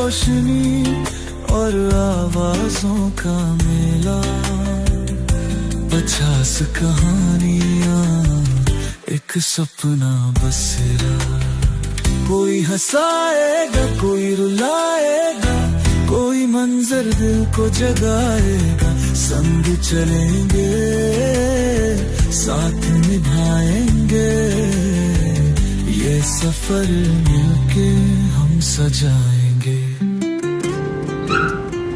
रोशनी और आवाजों का मेला, 50 कहानियां, एक सपना बसेरा। कोई हंसाएगा, कोई रुलाएगा, कोई मंजर दिल को जगाएगा। संग चलेंगे, साथ निभाएंगे, ये सफर मिलके हम सजाएंगे।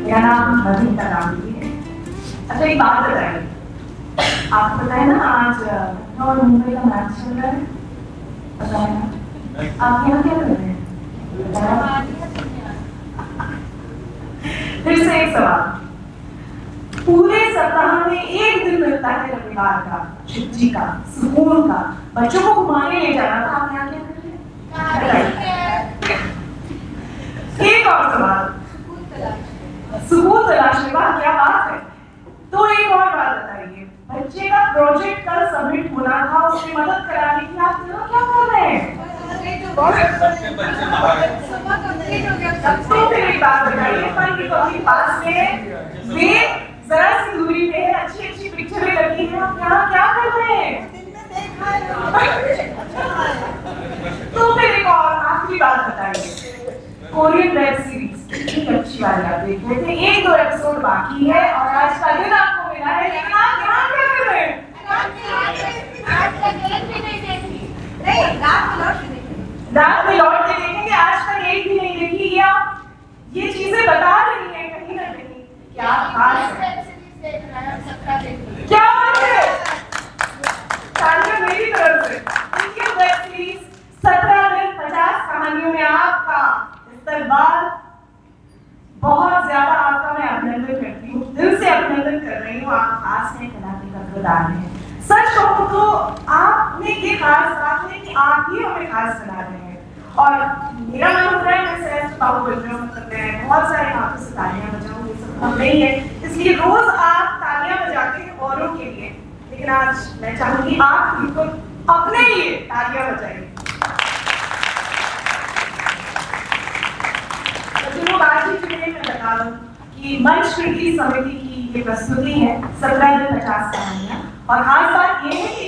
मेरा नाम नवीन का नाम है। अच्छा एक बात बताइए, आपको पता है ना आज लखनऊ और मुंबई का मैच चल रहा है? पता है ना? आप यहाँ क्या कर रहे हैं? फिर से एक सवाल, पूरे सप्ताह में एक दिन मिलता है रविवार का, छुट्टी का, सुकून का, बच्चों को घुमाने ले जाना था, आप यहाँ क्या कर रहे हैं? एक और सवाल, सुकून तलाशने का क्या बात है? तो एक और बात बताइए, बच्चे का प्रोजेक्ट कल सबमिट होना था, उसकी मदद कराने की आप क्या कर रहे हैं? तो फिर एक बात बताइए, अपने पास में वे जरा सी दूरी पे है, अच्छी अच्छी पिक्चरें लगी हैं, आप यहाँ क्या कर रहे हैं? तो फिर एक और आखिरी बात बताइए, कोरियन वेब सीरीज कितनी अच्छी वाली आप देख रहे थे, 1-2 एपिसोड बाकी है और आज का दिन आपको मिला है, लेकिन आप यहाँ क्या कर रहे हैं? रात में लौट के देखेंगे, आज तक एक भी नहीं देखी। ये आप ये चीजें बता रही हैं कहीं ना कहीं क्या खास है, क्या बात है? तालियां मेरी तरफ से। कोरियन वेब सीरीज 17 दिन 50 कहानियों में आपका इस्तेमाल, बहुत ज्यादा आपका मैं अभिनंदन करती हूँ, दिल से अभिनंदन कर रही हूँ। आप खास हैं, कला के कदरदान हैं। सच कहूँ तो आपने ये खास बात है कि आप ही हमें खास बना रहे हैं और मेरा मन हो रहा है मैं श्रेष्ठ पाऊ बन रहा हूँ, मतलब मैं बहुत सारे हाथों से तालियां बजाऊँ, ये सब हम नहीं है, इसलिए रोज आप तालियां बजाते हैं औरों के लिए, लेकिन आज मैं चाहूंगी आप बिल्कुल अपने लिए तालियां बजाइए। आज ही के लिए मैं बता दूं कि मंच कृति समिति की ये प्रस्तुति है 17 दिन 50 कहानियां, और खास बात ये है कि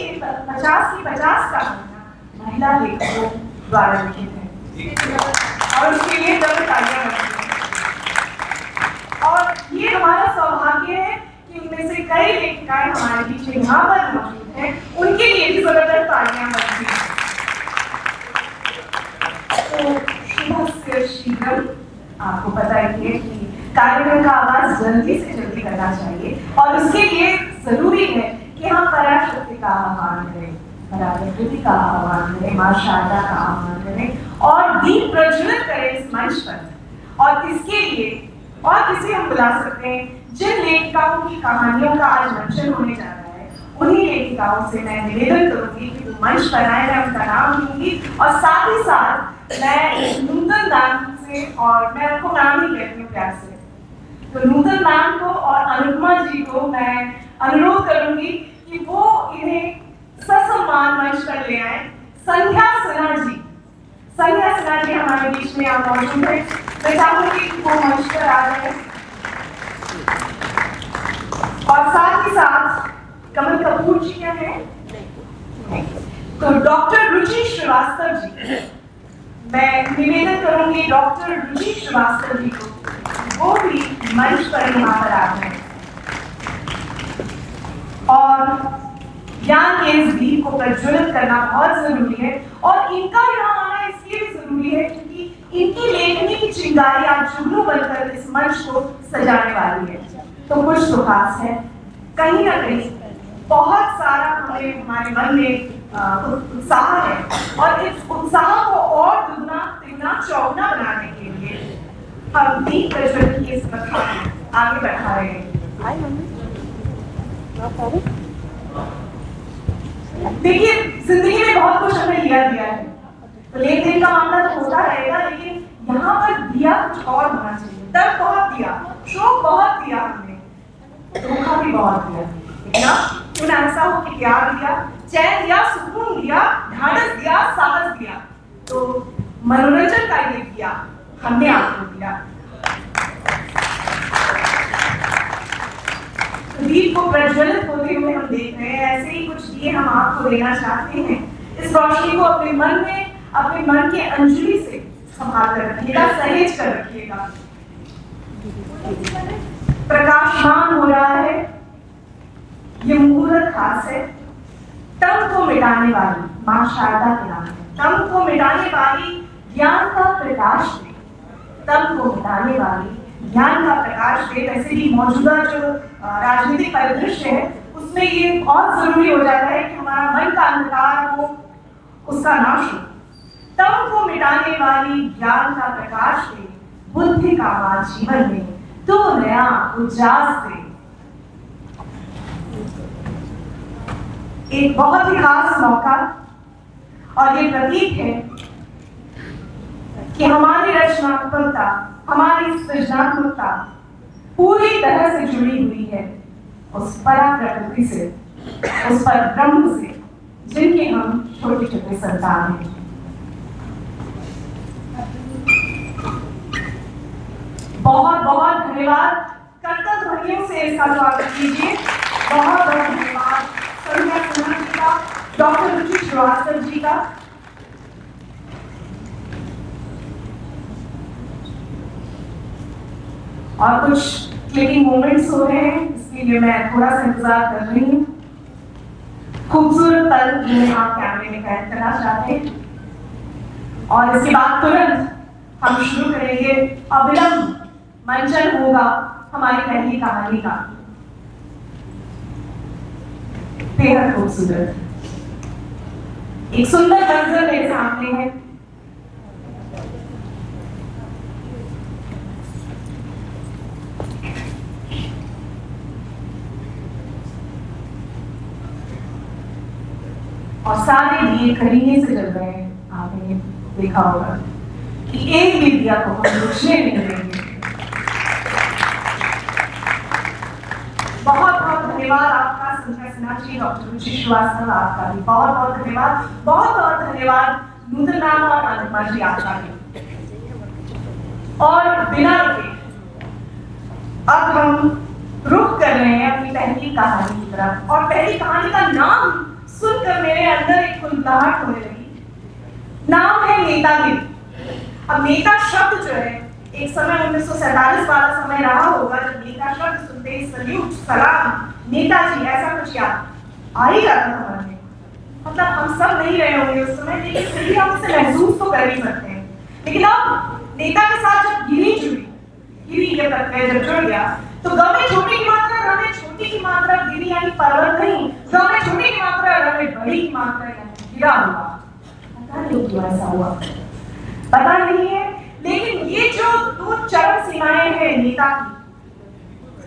50 की 50 कहानियां महिला लेखकों द्वारा लिखित है और उसके लिए जब तालियां बजती हैं। और ये हमारा सौभाग्य है कि उनमें से कई लेखिकाएं हमारे बीच में यहाँ पर मौजूद हैं, उनके लिए भी जबरदस्त तालियां बजती हैं। तो शुभस्य शीघ्रम, आपको पता ही है कि कार्यक्रम का आगाज जल्दी से जल्दी करना चाहिए और उसके लिए जरूरी है कि हम पराशक्ति का आह्वान करें, पराप्रकृति का आह्वान करें, मां शारदा का आह्वान करें और दीप प्रज्वलित करें इस मंच पर। और इसके लिए और किसे हम बुला सकते हैं, जिन लेखिकाओं की कहानियों का आज मंचन होने जा रहा है, उन्हीं लेखिकाओं से मैं निवेदन करूंगी कि वो मंच पर आए, मैं उनका नाम लूंगी और साथ ही साथ मैं नूतन नाम से, और मैं उनको नाम ही कहती हूँ प्यार से, तो नूतन मैम को और अनुपमा जी को मैं अनुरोध करूंगी कि वो इन्हें ससम्मान मंच पर ले आए। संध्या सिन्हा जी, संध्या सिन्हा जी हमारे बीच में आप मौजूद है, मैं चाहूंगी कि वो मंच पर आ जाए और साथ ही साथ कमल कपूर जी क्या है, तो डॉक्टर रुचि श्रीवास्तव जी, मैं निवेदन करूंगी डॉक्टर रुचि श्रीवास्तव जी को, वो भी मंच पर यहाँ पर आ गए और ज्ञान के इस दीप को प्रज्वलित करना बहुत जरूरी है। और इनका यहाँ आना इसलिए भी जरूरी है क्योंकि इनकी लेखनी की चिंगारी आज जुगनू बनकर इस मंच को सजाने वाली है। तो कुछ तो खास है, कहीं ना कहीं बहुत सारा हमारे मन में उत्साह है और इस उत्साह को और दुगना तिगुना चौगुना बनाने के लिए हम दीप प्रज्वलन की इस प्रथा आगे बढ़ा रहे हैं। देखिए जिंदगी में बहुत कुछ हमने लिया दिया है, तो लेन देन का मामला तो होता रहेगा, लेकिन यहाँ पर दिया कुछ और होना चाहिए। दर्द बहुत दिया, शोक बहुत दिया हमने, धोखा भी बहुत दिया, लेकिन ऐसा हो कि प्यार दिया, चैन दिया, सुकून दिया, ढाढ़स दिया, साहस दिया, तो मनोरंजन का ये दिया हमने आपको दिया। दीप को प्रज्वलित होते हुए हम देख रहे हैं, ऐसे ही कुछ दिए हम आपको देना चाहते हैं। इस रोशनी को अपने मन में, अपने मन के अंजलि से संभाल कर रखिएगा, सहेज कर रखिएगा। प्रकाशमान हो रहा है, ये मुहूर्त खास है। तम को मिटाने वाली मां शारदा के नाम है। तम को मिटाने वाली ज्ञान का प्रकाश दे, तम को मिटाने वाली ज्ञान का प्रकाश दे। वैसे भी मौजूदा जो राजनीतिक परिदृश्य है उसमें ये बहुत जरूरी हो जाता है कि हमारा मन का अंधकार हो, उसका नाश हो। तम को मिटाने वाली ज्ञान का प्रकाश दे, बुद्धि का मां जीवन में तो नया उजास दे। एक बहुत ही खास मौका और ये प्रतीक है कि हमारी रचनात्मकता, हमारी सृजनात्मकता पूरी तरह से जुड़ी हुई है उस परा प्रकृति से, उस पर ब्रह्म से, जिनके हम छोटे छोटे संतान हैं। बहुत बहुत धन्यवाद। कर्तव्य ध्वनियों से इसका स्वागत कीजिए। बहुत बहुत धन्यवाद संध्या सिन्हा जी का, डॉक्टर रुचि श्रीवास्तव जी का। और कुछ क्लिकिंग मोमेंट्स हो रहे हैं, इसके लिए मैं थोड़ा सा इंतजार कर रही हूँ। खूबसूरत पल जिन्हें आप कैमरे में कैद करना चाहते हैं। और इसके बाद तुरंत हम शुरू करेंगे, अविलंब मंचन होगा हमारी पहली कहानी का। बेहद खूबसूरत एक सुंदर मंजर मेरे सामने है। और सारे दिए करीने से जल रहे हैं। आपने देखा होगा कि एक भी दिया को हम बुझने नहीं देंगे। बहुत बहुत धन्यवाद आपका संध्या सिन्हा जी, डॉक्टर रुचि श्रीवास्तव आपका भी बहुत बहुत धन्यवाद। बहुत बहुत धन्यवाद नूतन नाम और अनुपमा जी आपका भी। और बिना रुके अब हम रुख कर रहे हैं अपनी पहली कहानी की तरफ। और पहली कहानी का नाम सुनकर मेरे अंदर एक खुंदलाहट होने लगी। नाम है नेतागिरी। अब नेता शब्द जो है, एक समय 1947 वाला समय रहा होगा जब नेता शब्द सुनते ही सल्यूट, सलाम, नेताजी ऐसा कुछ याद आ ही जाता था मन में। मतलब हम सब नहीं रहे होंगे उस समय, लेकिन फिर भी हम इसे महसूस तो कर ही सकते हैं। लेकिन अब नेता के साथ जब गिरी जुड़ी, गिरी ये प्रत्यय जब जुड़ गया, तो ग में छोटे की मात्रा, र में छोटी की मात्रा, गिरी यानी पर्वत नहीं, ग में छोटी की मात्रा, र में बड़ी की मात्रा यानी गिरा हुआ। पता नहीं क्यों ऐसा हुआ, पता नहीं है। लेकिन ये जो दो चरम सीमाएं हैं नेता की,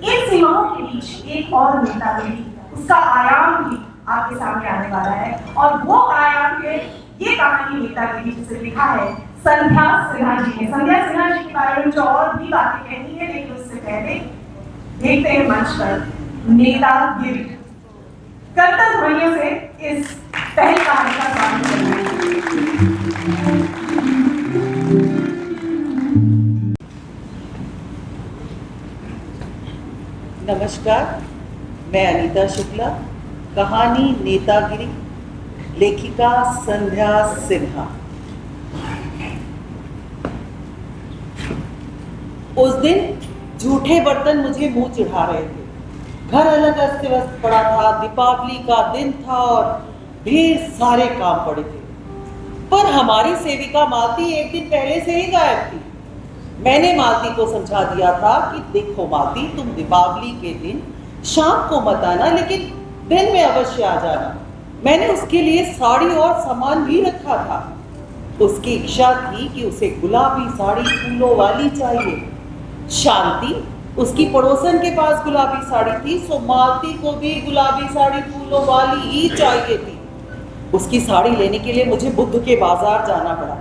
इन सीमाओं के बीच एक और नेता भी, उसका आयाम भी आपके सामने आने वाला है। और वो आयाम है ये कहानी नेतागिरी, जिसे लिखा है संध्या सिन्हा जी ने। संध्या सिन्हा जी के बारे में जो और भी बातें कहनी है, लेकिन उससे पहले देखते हैं मंच पर नेतागिरी। कर्तव्य ध्वनियों से इस पहली कहानी का स्वागत करते हैं। नमस्कार, मैं अनीता शुक्ला। कहानी नेतागिरी, लेखिका संध्या सिन्हा। उस दिन झूठे बर्तन मुझे मुंह चढ़ा रहे थे। घर अलग अस्त व्यस्त पड़ा था, दीपावली का दिन था और ढेर सारे काम पड़े थे। पर हमारी सेविका मालती एक दिन पहले से ही गायब थी। मैंने मालती को समझा दिया था कि देखो मालती, तुम दीपावली के दिन शाम को मत आना, लेकिन दिन में अवश्य आ जाना। मैंने उसके लिए साड़ी और सामान भी रखा था। उसकी इच्छा थी कि उसे गुलाबी साड़ी फूलों वाली चाहिए। शांति, उसकी पड़ोसन के पास गुलाबी साड़ी थी, सो मालती को भी गुलाबी साड़ी फूलों वाली ही चाहिए थी। उसकी साड़ी लेने के लिए मुझे बुद्ध के बाजार जाना पड़ा।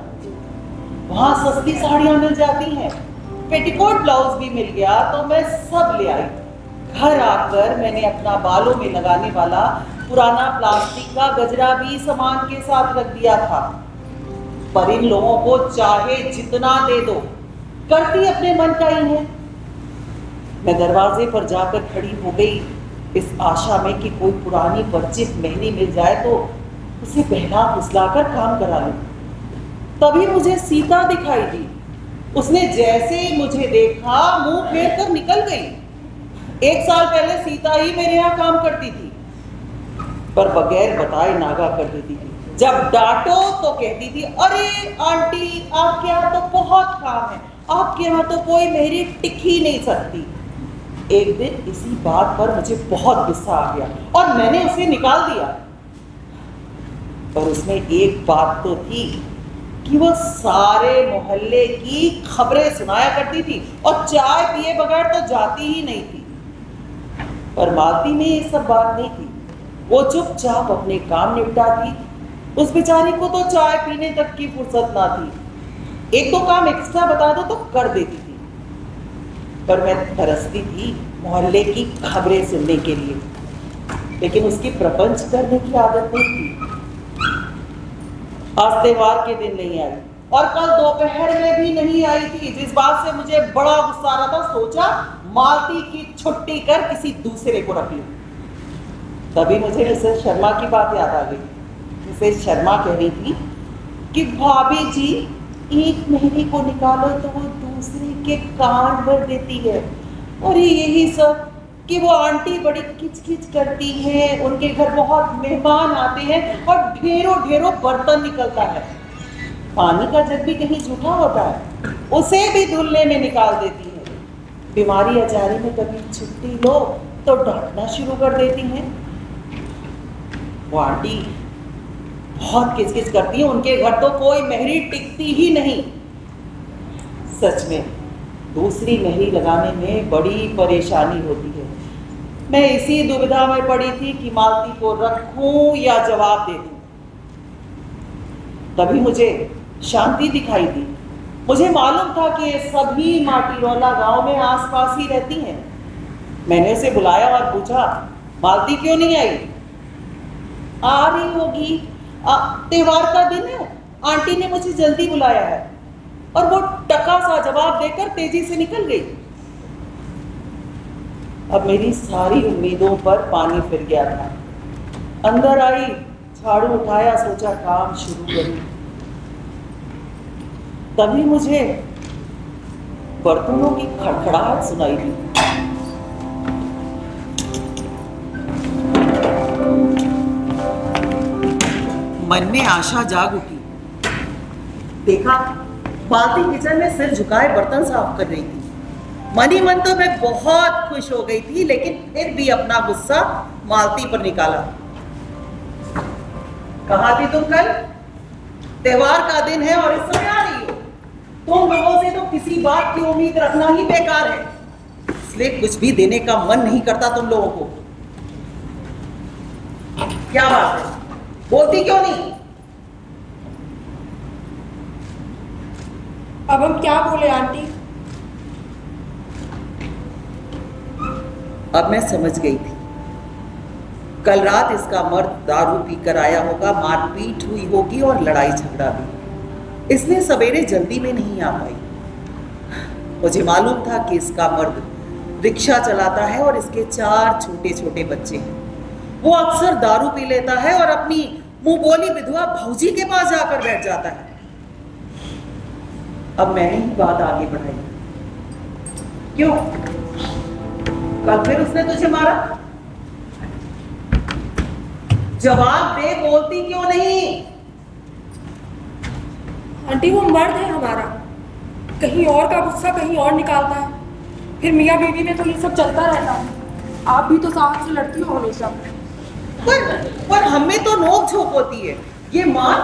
वहां सस्ती साड़ियां मिल जाती हैं, पेटीकोट ब्लाउज भी मिल गया, तो मैं सब ले आई। घर आकर मैंने अपना बालों में लगाने वाला पुराना प्लास्टिक का गजरा भी सामान के साथ रख दिया था। पर इन लोगों को चाहे जितना दे दो, करती अपने मन का ही है। मैं दरवाजे पर जाकर खड़ी हो गई इस आशा में कि कोई पुरानी परिचित मेहरी मिल जाए तो उसे बहला फुसलाकर काम करा लूं। तभी मुझे सीता दिखाई दी। उसने जैसे मुझे देखा मुंह फेर कर निकल गई। 1 साल पहले सीता ही मेरे यहाँ काम करती थी, पर बगैर बताए नागा कर देती थी। जब डांटो तो कहती थी, अरे आंटी आपके यहाँ तो बहुत काम है, आपके यहाँ तो कोई मेहरी टिक ही नहीं सकती। एक दिन इसी बात पर मुझे बहुत गुस्सा आ गया और मैंने उसे निकाल दिया। पर उसमें एक बात तो थी कि वो सारे मोहल्ले की खबरें सुनाया करती थी और चाय पिए बगैर तो जाती ही नहीं थी। पर मालती में ये सब बात नहीं थी। वो चुपचाप अपने काम निपटाती। उस बेचारी को तो चाय पीने तक की फुर्सत ना थी। 1-2 काम एक्स्ट्रा बता दो तो कर देती थी। पर मैं तरसती थी मोहल्ले की खबरें सुनने के लिए, लेकिन उसकी प्रपंच करने की आदत नहीं थी। आज त्योहार के दिन नहीं आई और कल दोपहर में भी नहीं आई थी, जिस बात से मुझे बड़ा गुस्सा आ रहा था। सोचा मालती की छुट्टी कर किसी दूसरे को रख लूं। तभी मुझे मिसेस शर्मा की बात याद आ गई। मिसेस शर्मा कह रही थी कि भाभी जी एक मेहरी को निकालो तो वो दूसरे के कान भर देती है। और यही सब कि वो आंटी बड़ी किचकिच करती है, उनके घर बहुत मेहमान आते हैं और ढेरों ढेरों बर्तन निकलता है। पानी का जग भी कहीं झूठा होता है, उसे भी धुलने में निकाल देती है। बीमारी अचारी में कभी छुट्टी लो तो डांटना शुरू कर देती हैं। वो आंटी बहुत किचकिच करती है, उनके घर तो कोई मेहरी टिकती ही नहीं। सच में दूसरी मेहरी लगाने में बड़ी परेशानी होती है। मैं इसी दुविधा में पड़ी थी कि मालती को रखूं या जवाब दे दूं। तभी मुझे शांति दिखाई दी। मुझे मालूम था कि ये सभी माटीरोला गांव में आसपास ही रहती हैं। मैंने उसे बुलाया और पूछा, मालती क्यों नहीं आई? आ रही होगी, त्योहार का दिन है, आंटी ने मुझे जल्दी बुलाया है। और वो टका सा जवाब देकर तेजी से निकल गई। अब मेरी सारी उम्मीदों पर पानी फिर गया था। अंदर आई, झाड़ू उठाया, सोचा काम शुरू करूं। तभी मुझे बर्तनों की खड़खड़ाहट सुनाई दी। मन में आशा जाग उठी। देखा मालती किचन में सिर झुकाए बर्तन साफ कर रही थी। मन ही मन तो मैं बहुत खुश हो गई थी, लेकिन फिर भी अपना गुस्सा मालती पर निकाला। कहाँ थी तुम कल? त्योहार का दिन है और इस समय आ रही हो। तुम लोगों से तो किसी बात की उम्मीद रखना ही बेकार है, इसलिए कुछ भी देने का मन नहीं करता तुम लोगों को। क्या बात है, बोलती क्यों नहीं? अब हम क्या बोले आंटी? अब मैं समझ गई थी। कल रात इसका मर्द दारू पीकर आया होगा, मारपीट हुई होगी और लड़ाई झगड़ा भी। इसलिए सवेरे जल्दी में नहीं आ पाई। मुझे मालूम था कि इसका मर्द रिक्शा चलाता है और इसके 4 छोटे छोटे बच्चे हैं। वो अक्सर दारू पी लेता है और अपनी मुंह बोली विधवा भौजी के पास जाकर बैठ जाता है। अब मैंने ही बात आगे बढ़ाई। क्यों? कल फिर उसने तुझे मारा? जवाब दे, बोलती क्यों नहीं? आंटी वो मर्द है हमारा, कहीं और का गुस्सा कहीं और निकालता है। फिर मियाँ बीवी में तो ये सब चलता रहता है। आप भी तो साहब से लड़ती हो हमेशा। पर हमें तो नोक झोंक होती है। ये माँ,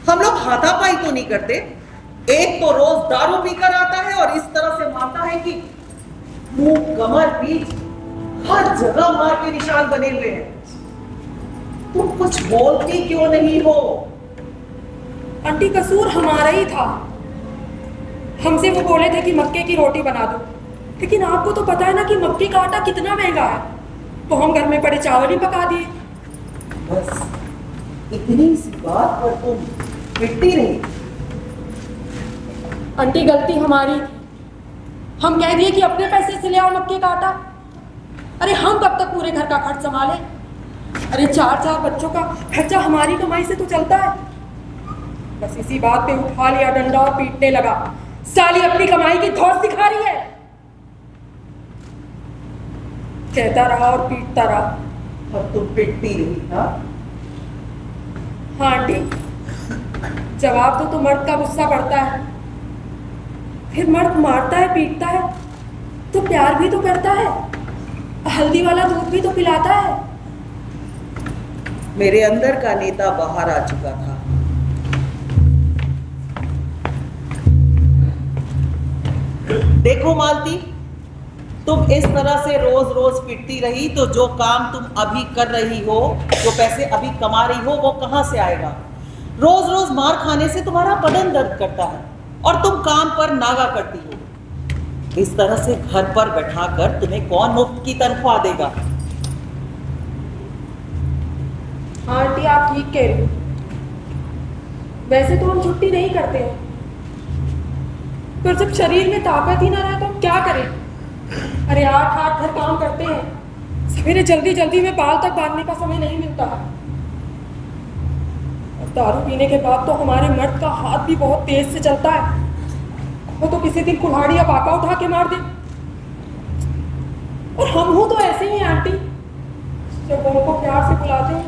हम लोग हाथापाई तो नहीं करते। एक तो रोज दारू पीकर आता है और इस तरह से मारता है कि मुंह, कमर, पीठ हर जगह मार के निशान बने हुए हैं। तुम कुछ बोलती क्यों नहीं हो? आंटी कसूर हमारा ही था। हमसे वो बोले थे कि मक्के की रोटी बना दो, लेकिन आपको तो पता है ना कि मक्के का आटा कितना महंगा है, तो हम घर में पड़े चावल ही पका दिए। बस इतनी सी बात पर तुम पिटती रही। आंटी गलती हमारी, हम कह दिए कि अपने पैसे से ले आओ मक्के का आटा। अरे हम कब तक पूरे घर का खर्च संभालें? अरे 4 बच्चों का खर्चा हमारी कमाई से तो चलता है। बस इसी बात पे उठा लिया डंडा और पीटने लगा। साली अपनी कमाई की धौंस दिखा रही है। कहता रहा और पीटता रहा। और तुम पिटती रही ना? हाँ आंटी, जवाब तो मर्द का गुस्सा पड़ता है। फिर मर्द मारता है, पीटता है तो प्यार भी तो करता है, हल्दी वाला दूध भी तो पिलाता है। मेरे अंदर का नेता बाहर आ चुका था। देखो मालती, तुम इस तरह से रोज रोज पिटती रही तो जो काम तुम अभी कर रही हो, जो पैसे अभी कमा रही हो, वो कहाँ से आएगा? रोज रोज मार खाने से तुम्हारा बदन दर्द करता है और तुम काम पर नागा करती हो। इस तरह से घर पर बैठाकर तुम्हें कौन मुफ्त की तनख्वाह देगा? हाँ आंटी, आप ठीक कह रही हो। वैसे तो हम छुट्टी नहीं करते हैं, पर जब शरीर में ताकत ही ना रहे तो हम क्या करें? अरे 8 घर काम करते हैं, सवेरे जल्दी जल्दी में बाल तक बांधने का समय नहीं मिलता। और दारू पीने के बाद तो हमारे मर्द का हाथ भी बहुत तेज से चलता है। वो तो किसी दिन कुल्हाड़ी या बाका उठा के मार दे। और हम हो तो ऐसे ही हैं आंटी, जब वो हमको प्यार से बुलाते हैं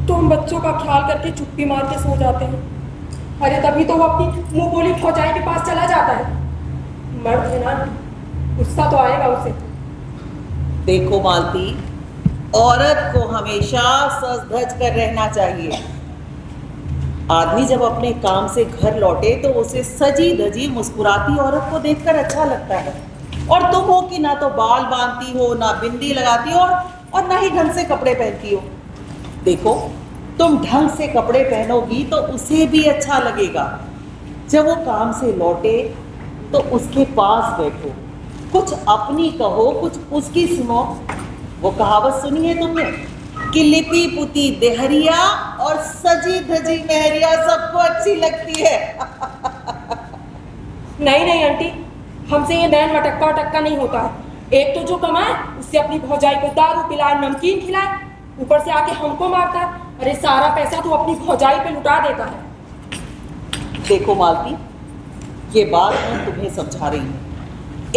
तो हम बच्चों का ख्याल करके चुप्पी मार के सो जाते हैं। अरे तभी तो वो अपनी मुंह बोली फौजाई के पास चला जाता है। मर्द है ना, गुस्सा तो आएगा उसे। देखो मालती, औरत को हमेशा सज धज कर रहना चाहिए। आदमी जब अपने काम से घर लौटे तो उसे सजी धजी मुस्कुराती औरत को देखकर अच्छा लगता है। और तुम हो कि ना तो बाल बांधती हो, ना बिंदी लगाती हो और ना ही ढंग से कपड़े पहनती हो। देखो, तुम ढंग से कपड़े पहनोगी तो उसे भी अच्छा लगेगा। जब वो काम से लौटे तो उसके पास बैठो, कुछ अपनी कहो, कुछ उसकी सुनो। वो कहावत सुनी है तुमने कि लिपि पुती देहरिया और सजी धजी मेहरिया सबको अच्छी लगती है। नहीं नहीं आंटी, हमसे ये नैन मटक्का वटक्का नहीं होता है। एक तो जो कमाए उससे अपनी भौजाई को दारू पिलाए, नमकीन खिलाए, ऊपर से आके हमको मारता है। अरे सारा पैसा तो अपनी भौजाई पे लुटा देता है। देखो मालती, ये बात मैं तुम्हें समझा रही हूँ।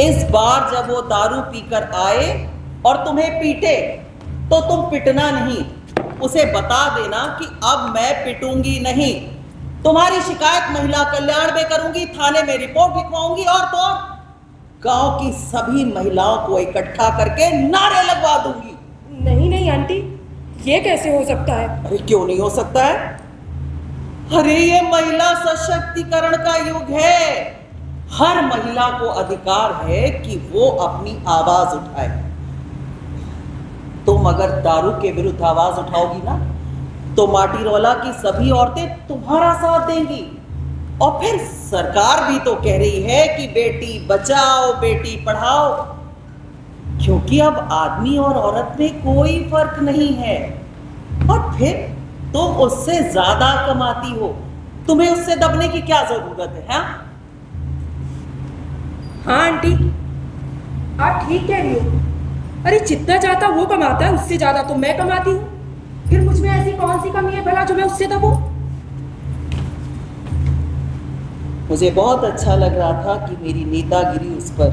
इस बार जब वो दारू पीकर आए और तुम्हें पीटे तो तुम पिटना नहीं, उसे बता देना कि अब मैं पिटूंगी नहीं। तुम्हारी शिकायत महिला कल्याण में करूंगी, थाने में रिपोर्ट लिखवाऊंगी और तो गांव की सभी महिलाओं को इकट्ठा करके नारे लगवा दूंगी। नहीं नहीं आंटी, ये कैसे हो सकता है? अरे क्यों नहीं हो सकता है? अरे ये महिला सशक्तिकरण का युग है। हर महिला को अधिकार है कि वो अपनी आवाज उठाए। तुम अगर दारू के विरुद्ध आवाज उठाओगी ना तो माटीरोला की सभी औरतें तुम्हारा साथ देंगी। और फिर सरकार भी तो कह रही है कि बेटी बचाओ बेटी पढ़ाओ, क्योंकि अब आदमी और औरत में कोई फर्क नहीं है। और फिर तुम उससे ज्यादा कमाती हो, तुम्हें उससे दबने की क्या जरूरत है? हाँ हाँ आंटी, आप ठीक कह रही हो। अरे जितना ज्यादा वो कमाता है उससे ज्यादा तो मैं कमाती हूँ। फिर मुझ में ऐसी कौन सी कमी है भला जो मैं उससे दबूं? मुझे बहुत अच्छा लग रहा था कि मेरी नेतागिरी उस पर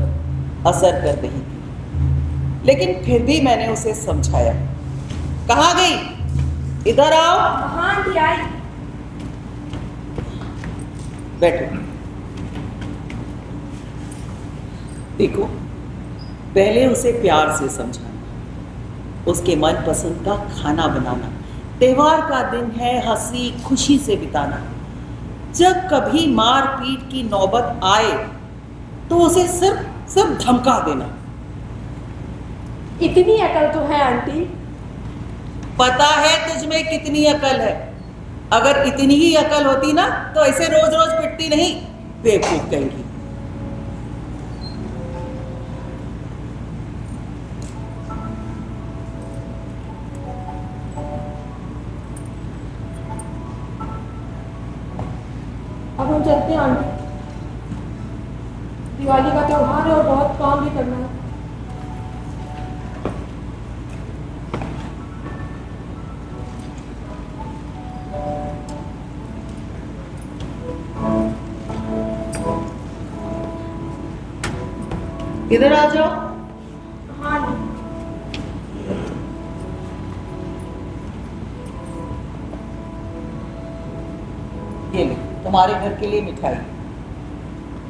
असर कर रही थी, लेकिन फिर भी मैंने उसे समझाया। कहाँ गई? इधर आओ। हाँ आंटी, आई। बैठो। देखो, पहले उसे प्यार से समझाना, उसके मनपसंद का खाना बनाना, त्योहार का दिन है हंसी खुशी से बिताना। जब कभी मार पीट की नौबत आए तो उसे सिर्फ धमका देना। इतनी अकल तो है आंटी। पता है तुझमें कितनी अकल है। अगर इतनी ही अकल होती ना तो ऐसे रोज रोज पिटती नहीं, बेवकूफ कहेंगी। अब हम चलते हैं आंटी, दिवाली का त्योहार है और बहुत काम भी करना है। इधर आ जाओ। हाँ आंटी। ये ले, तुम्हारे घर के लिए मिठाई,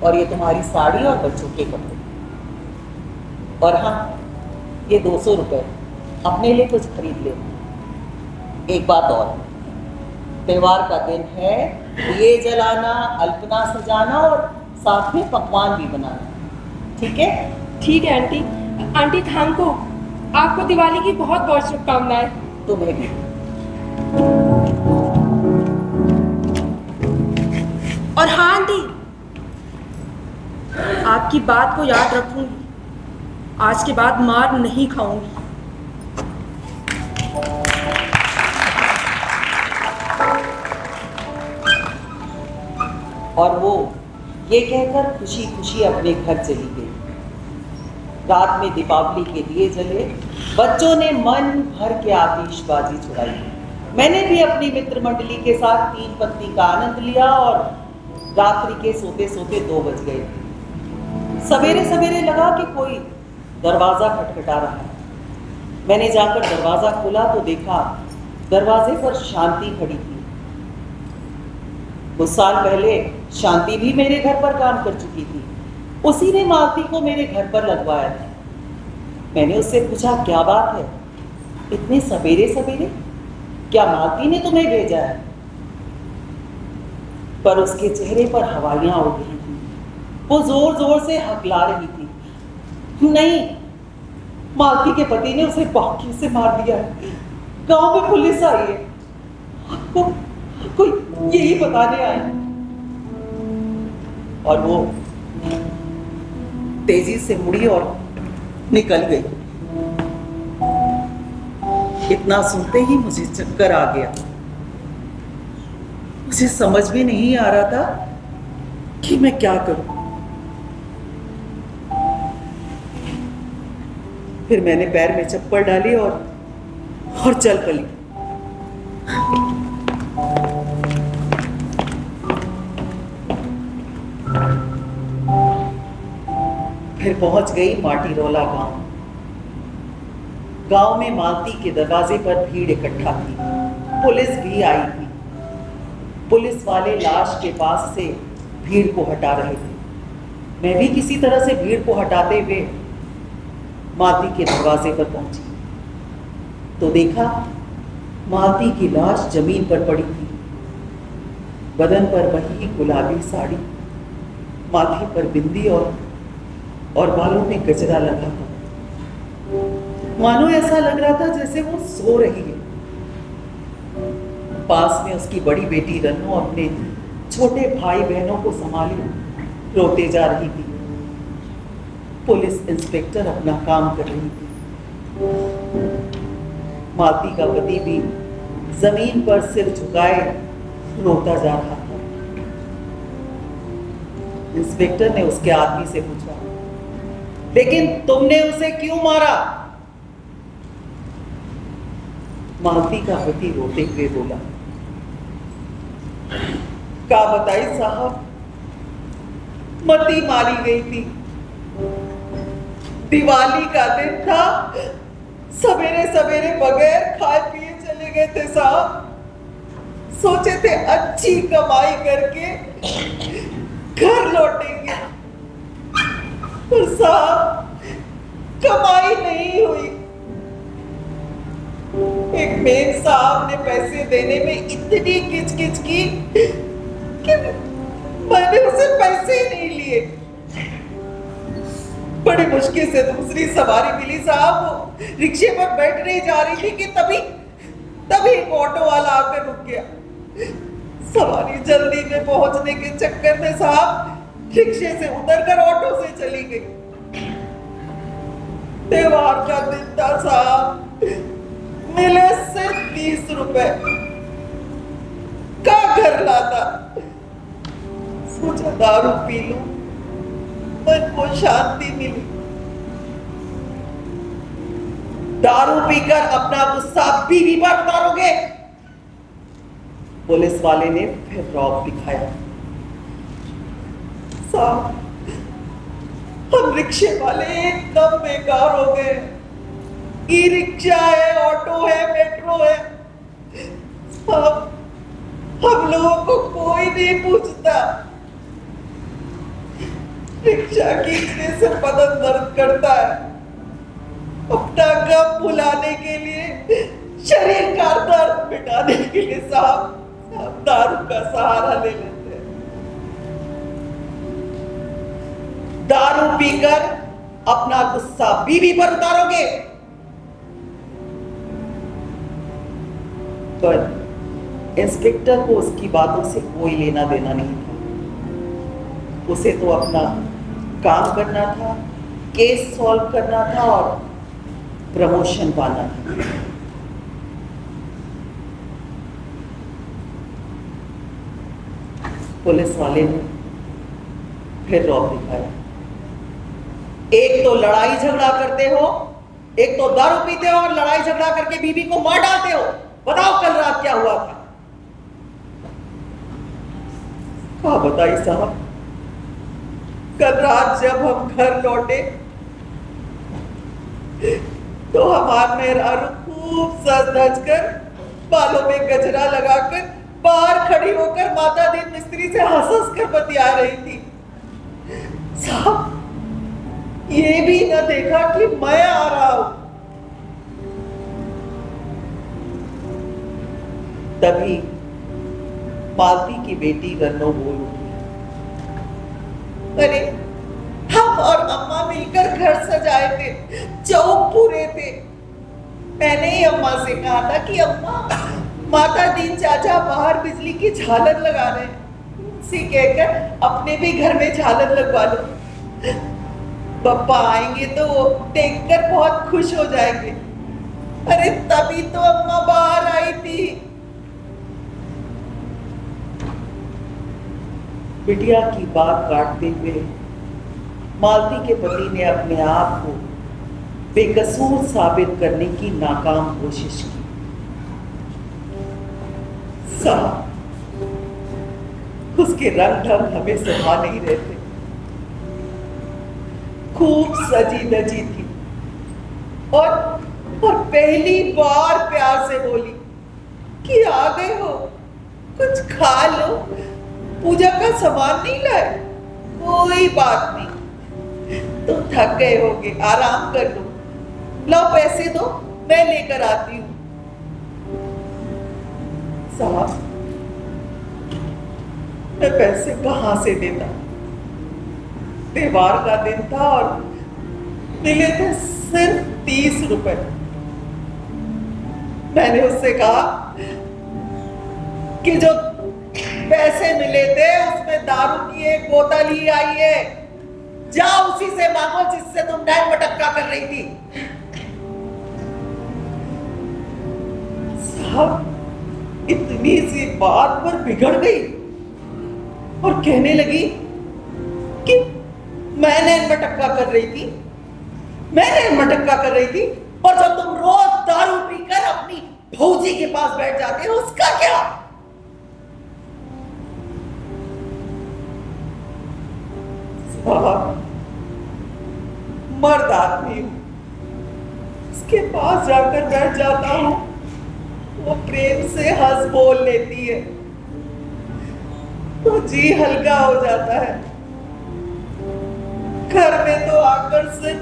और ये तुम्हारी साड़ी और बच्चों के कपड़े। और हाँ, ये 200 रुपए अपने लिए कुछ खरीद ले। एक बात और, त्योहार का दिन है, दिए जलाना, अल्पना सजाना और साथ में पकवान भी बनाना, ठीक है? ठीक है आंटी। आंटी थैंक यू, आपको दिवाली की बहुत बहुत शुभकामनाएं। तुम्हें भी। और हाँ आंटी, आपकी बात को याद रखूंगी, आज के बाद मार नहीं खाऊंगी। और वो ये कहकर खुशी खुशी अपने घर चली गई। रात में दीपावली के दिए जले, बच्चों ने मन भर के आतिशबाजी छुड़ाई। मैंने भी अपनी मित्र मंडली के साथ 3 पत्ती का आनंद लिया और रात्रि के सोते सोते 2 बज गए। सवेरे सवेरे लगा कि कोई दरवाजा खटखटा रहा है। मैंने जाकर दरवाजा खोला तो देखा दरवाजे पर शांति खड़ी थी। कुछ साल पहले शांति भी मेरे घर पर काम कर चुकी थी। उसी ने मालती को मेरे घर पर लगवाया था। मैंने उससे पूछा, क्या बात है इतने सवेरे सवेरे, क्या मालती ने तुम्हें भेजा है? पर उसके चेहरे पर हवाइयां उड़ रही थी। वो जोर जोर से हकला रही थी। नहीं, मालती के पति ने उसे बाकी से मार दिया है। गांव में पुलिस आई है, कोई यही बताने आए। और वो तेजी से मुड़ी और निकल गई। इतना सुनते ही मुझे चक्कर आ गया। मुझे समझ में नहीं आ रहा था कि मैं क्या करूं। फिर मैंने पैर में चप्पल डाली और चल पड़ी। फिर पहुंच गई माटीरोला गांव। गांव में मालती के दरवाजे पर भीड़ इकट्ठा थी। पुलिस भी आई थी। पुलिस वाले लाश के पास से भीड़ को हटा रहे थे। मैं भी किसी तरह से भीड़ को हटाते हुए मालती के दरवाजे पर पहुंची तो देखा मालती की लाश जमीन पर पड़ी थी। बदन पर वही गुलाबी साड़ी, माथे पर बिंदी और बालों में गजरा लगा था। मानो ऐसा लग रहा था जैसे वो सो रही है। पास में उसकी बड़ी बेटी रन्नू अपने छोटे भाई बहनों को संभाले रोते जा रही थी। पुलिस इंस्पेक्टर अपना काम कर रही थी। मालती का पति भी जमीन पर सिर झुकाए रोता जा रहा था। इंस्पेक्टर ने उसके आदमी से पूछा, लेकिन तुमने उसे क्यों मारा? मालती का पति रोते हुए बोला, क्या बताई साहब, मती मारी गई थी। दिवाली का दिन था, सवेरे सवेरे बगैर खाए पिए चले गए थे साहब। सोचे थे अच्छी कमाई करके घर लौटेंगे, पर साहब कमाई नहीं हुई। एक मेम साहब ने पैसे देने में इतनी किचकिच की कि मैंने उसे पैसे ही नहीं लिए। बड़ी मुश्किल से दूसरी सवारी मिली साहब। वो रिक्शे पर बैठने जा रही थी कि तभी एक ऑटो वाला आकर रुक गया। सवारी जल्दी में पहुंचने के चक्कर में साहब रिक्शे से उतरकर ऑटो से चली गई। त्योहार का दिन था साहब, मिले सिर्फ 30 रुपए। का घर लाता, सोचा दारू पी लूं, मन को शांति मिली। दारू पीकर अपना गुस्सा बीवी पर उतारोगे? पुलिस वाले ने फिर रौब दिखाया। साहब, हम रिक्शे वाले एकदम बेकार हो गए। ई रिक्शा है, ऑटो है, मेट्रो है, हम लोगों को कोई नहीं पूछता। रिक्शा खींचने से बदन दर्द करता है, अपना गम भुलाने के लिए, शरीर का दर्द मिटाने के लिए साहब दारू का सहारा ले लेते हैं। दारू पीकर अपना गुस्सा बीवी पर उतारोगे, पर इंस्पेक्टर को उसकी बातों से कोई लेना देना नहीं था। उसे तो अपना काम करना था, केस सॉल्व करना था और प्रमोशन पाना था। पुलिस वाले ने फिर रौब दिखाया। एक तो लड़ाई झगड़ा करते हो, एक तो दारू पीते हो और लड़ाई झगड़ा करके बीवी को मार डालते हो। बताओ कल रात क्या हुआ था? क्या बताइए साहब, कल रात जब हम घर लौटे तो हमार मेहरारू खूब सज धज कर, बालों में गजरा लगाकर बाहर खड़ी होकर माता दिन मिस्त्री से हंस हंस कर बतिया रही थी। साहब ये भी न देखा कि मैं आ रहा हूं। तभी मालती की बेटी रन्नो बोल उठी, अरे हम और अम्मा मिलकर घर सजाए थे, चौक पूरे थे। मैंने ही अम्मा से कहा था कि अम्मा माता दीन चाचा बाहर बिजली की झालर लगा रहे हैं, उसी कहकर अपने भी घर में झालर लगवा लो। पप्पा आएंगे तो वो देखकर बहुत खुश हो जाएंगे। अरे तभी तो अम्मा बाहर आई थी। बिटिया की बात काटते हुए मालती के पति ने अपने आप को बेकसूर साबित करने की नाकाम कोशिश की। उसके रंग ढंग हमें सुहा नहीं रहते। खूब सजी धजी थी और पहली बार प्यार से बोली कि आ गए हो, कुछ खा लो, पूजा का सामान नहीं लाए? कोई बात नहीं, तुम थक गए होगे, आराम कर लो, लाओ पैसे दो, मैं लेकर आती हूँ। साहब मैं पैसे कहां से देता? त्योहार का दिन था और मिले थे सिर्फ 30 रुपए। मैंने उससे कहा कि जो पैसे मिले थे उसमें दारू की एक बोतल ही आई है, जाओ उसी से मांगो जिससे तुम नैन मटक्का कर रही थी। साहब इतनी सी बात पर बिगड़ गई और कहने लगी कि मैं नैन मटक्का कर रही थी, मैं नैन मटक्का कर रही थी, और जब तुम रोज दारू पीकर अपनी भौजी के पास बैठ जाते हो उसका क्या? मर्द आदमी हूं, उसके पास जाकर बैठ जाता हूं, वो प्रेम से हंस बोल लेती है तो जी हल्का हो जाता है। घर में तो आकर से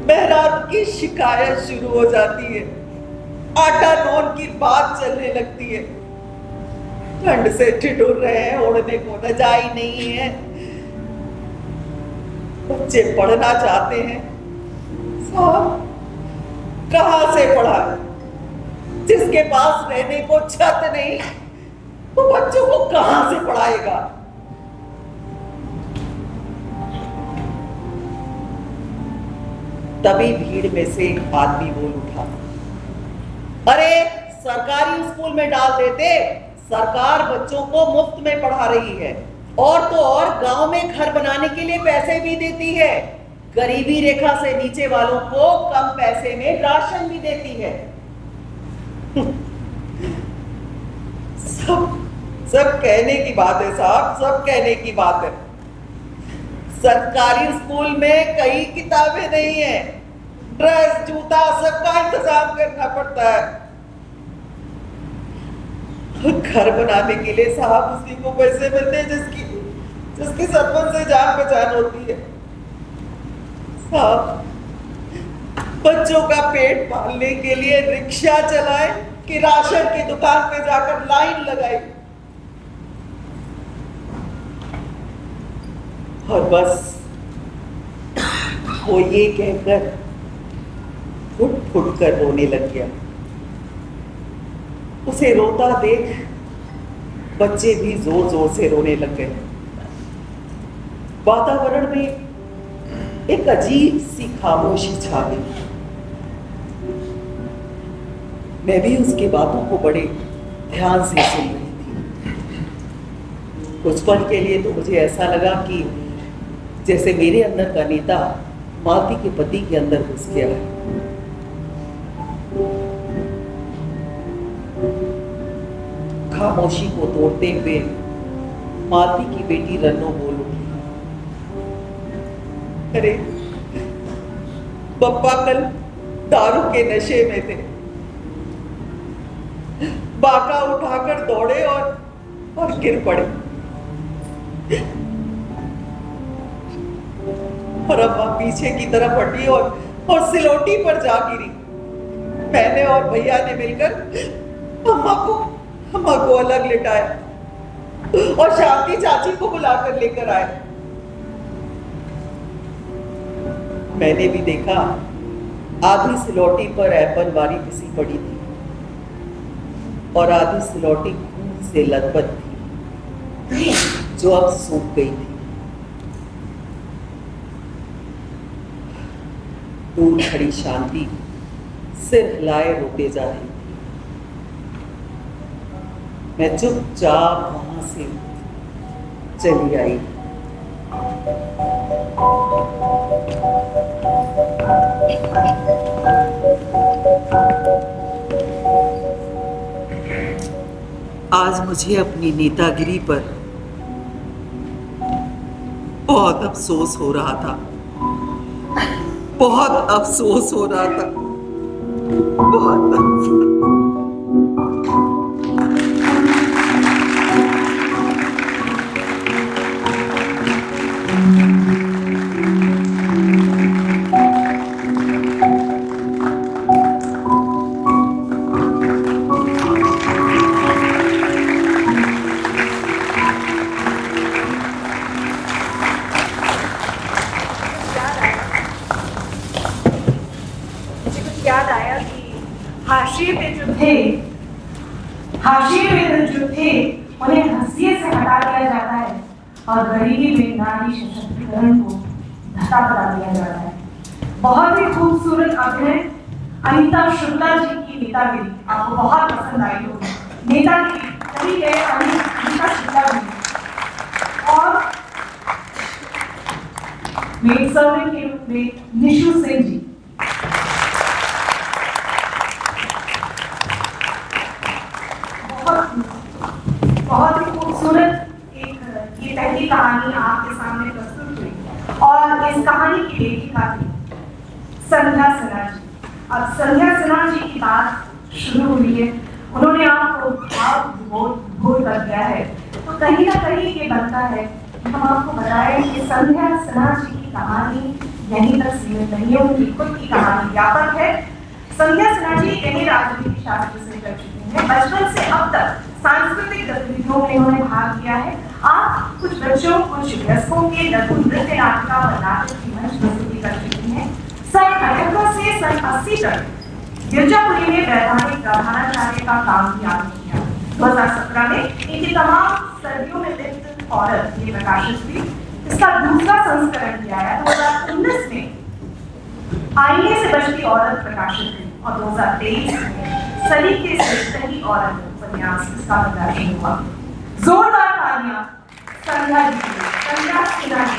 मेहरारू की शिकायत शुरू हो जाती है, आटा नौन की बात चलने लगती है। ठंड से ठिठुर रहे हैं, ओढ़ने को रजाई नहीं है, बच्चे पढ़ना चाहते हैं। साहब कहां से पढ़ाए? जिसके पास रहने को छत नहीं, वो बच्चों को कहां से पढ़ाएगा? तभी भीड़ में से एक आदमी बोल उठा, अरे सरकारी स्कूल में डाल देते, सरकार बच्चों को मुफ्त में पढ़ा रही है, और तो और गांव में घर बनाने के लिए पैसे भी देती है, गरीबी रेखा से नीचे वालों को कम पैसे में राशन भी देती है। सब कहने की बात है साहब, सब कहने की बात है। सरकारी स्कूल में कई किताबें नहीं है, ड्रेस जूता सबका इंतजाम करना पड़ता है। घर बनाने के लिए साहब उसी को पैसे मिलते हैं जिसकी सरपंच से जान पहचान होती है। साहब बच्चों का पेट पालने के लिए रिक्शा चलाए कि राशन की दुकान पे जाकर लाइन लगाई, और बस वो ये कहकर फुट फुट कर रोने लग गया। उसे रोता देख बच्चे भी जोर जोर से रोने लग गए। वातावरण में एक अजीब सी खामोशी छा गई। मैं भी उसकी बातों को बड़े ध्यान से सुन रही थी। कुछ पल के लिए तो मुझे ऐसा लगा कि जैसे मेरे अंदर का नेता मालती के पति के अंदर घुस गया है। खामोशी को तोड़ते हुए मालती की बेटी रन्नो बोल उठी, अरे पप्पा कल दारू के नशे में थे, बाका उठाकर दौड़े और गिर पड़े, और अम्मा पीछे की तरफ हटी और सिलौटी पर जा गिरी। मैंने और भैया ने मिलकर अम्मा को अलग लिटाया और शांति चाची को बुलाकर लेकर आए। मैंने भी देखा आधी सिलौटी पर एप्पल वारी पिसी पड़ी थी और आधी सिलौटी खून से लथपथ थी जो अब सूख गई थी। दूर खड़ी शांति सिर हिलाए रोते जा रही थी। मैं चुपचाप वहां से चली आई। आज मुझे अपनी नेतागिरी पर बहुत अफसोस हो रहा था, बहुत अफसोस हो रहा था, बहुत अफसोस। याद आया कि हाशिए पे जो थे उन्हें हंसिए से हटा दिया जाता है और गरीबी में नारी सशक्तिकरण को धक्का बता दिया जाता है। बहुत ही खूबसूरत अभिनय अनीता शुक्ला जी की नेतागिरी आपको बहुत पसंद आई होगी। नेतागिरी कही गए अनीता शुक्ला जी और मेड सर्वेंट के रूप में निशु सिंह जी। बहुत ही खूबसूरत ये पहली कहानी आपके सामने प्रस्तुत हुई और इस कहानी की लेखिका थी संध्या सिन्हा जी। अब संध्या सिन्हा जी की बात शुरू हुई है, उन्होंने आपको भाव कर दिया है, तो कहीं ना कहीं ये बनता है कि हम आपको बताएं कि संध्या सिन्हा जी की कहानी यहीं तक सीमित नहीं है, उनकी खुद की कहानी व्यापक है। संध्या सिन्हा जी कई राजनीति शास्त्र से कर चुकी हैं, बचपन से अब तक सांस्कृतिक गतिविधियों में उन्होंने भाग लिया है। आप कुछ बच्चों कुछ वयस्कों के लघु नृत्य नाटिका और नाटक की मंच प्रस्तुति कर चुकी हैं। सन 78 से सन 80 तक मिर्जापुरी में वैधानिक प्रधानाचार्य का काम भी आपने किया। 2017 में इनकी तमाम सर्दियों में लिप्त औरत ये प्रकाशित हुई। इसका दूसरा संस्करण किया है 2019 में आईने से बचती औरत प्रकाशित हुई और 2023 में सलीके से सही औरत उपन्यास इसका प्रकाशन हुआ। जोरदार तालियां संध्या सिन्हा जी